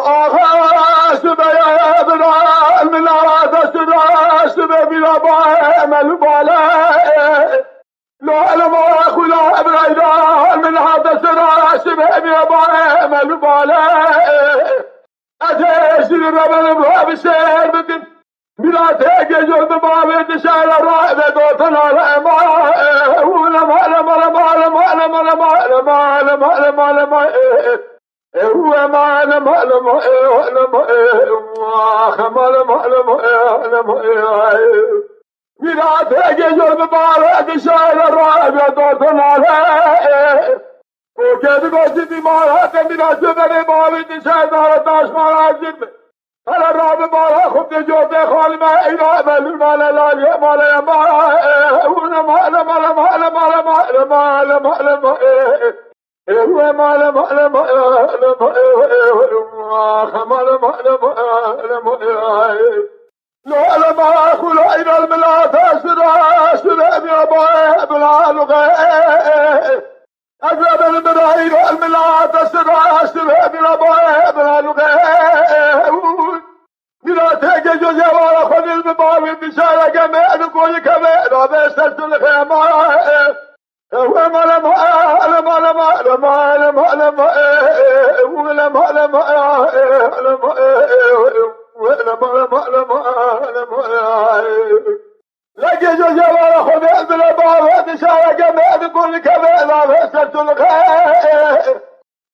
آخاست بیابرا من آدست راست ببیرا با عمل بالا لا ما خلا ابراهيم من هذا سراس بأبي أبا من بالا أتيسر ربنا باب السير بدن بلا تيجي بباب تسال رائد دوتنا لما ولا ما لا ما لا ما لا ما لا ما لا ما لا ما لا ما لا ما هو ما لا ما لا ما لا ما ما میراد اگه جرم باره شاید راه بیاداتون آله کوکد گوشتی بیمارات میراد جبه باوید شاید داره داشمان آجیم هر راه باره خود جوده خالی ما اینا بلو مال لالی مال مال اون مال مال مال مال مال مال مال مال هو مال مال مال لا ما أقول إلى الملاك أسرع يا أبا بلا لغة أقرب الملاك إلى الملاك أسرع يا أبا بلا لغة بلا تيجي جوجا خذ المباوي بشارة كمان نقول كمان رابع سلسلة خيمة هو ما لما لما لما لما لما لما لما لما لقي جوجا خذ بالباب شارع كمان نقول كمان رابع سلسلة خيمة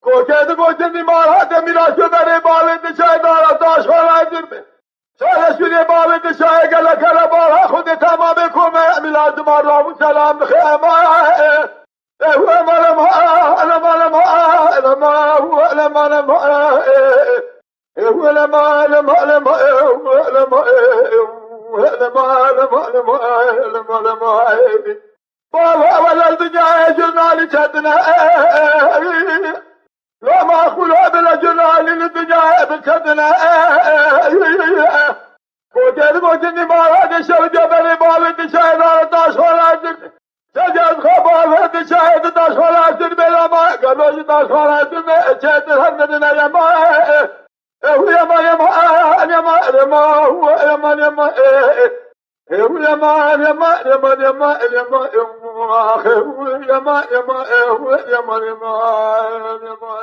کوچه کوچه مارات میرا شدن بالد شاید داشت ولا جرم شاید شده بالد شاید کلا کلا بارا خود تمام کومه میلاد مارا سلام خیمه هو مال ما انا مال ما انا ما هو انا مال ما هو انا مال ما ما هو انا ما انا مال ما انا ما بابا ولا الدنيا جنالي تدنا لا ما أقول هذا الجلال للدنيا بكدنا وجدني ما هذا شو جبل باب تشاهد على داش ولا جن سجد خبر هذا شاهد داش ولا جن بلا ما قالوا داش ولا جن شاهد همنا يا ما هو يا ما يا ما يا ما يا ما هو يا ما يا ما هو يا ما يا ما يا ما يا ما يا ما هو يا ما يا ما هو يا ما يا ما يا ما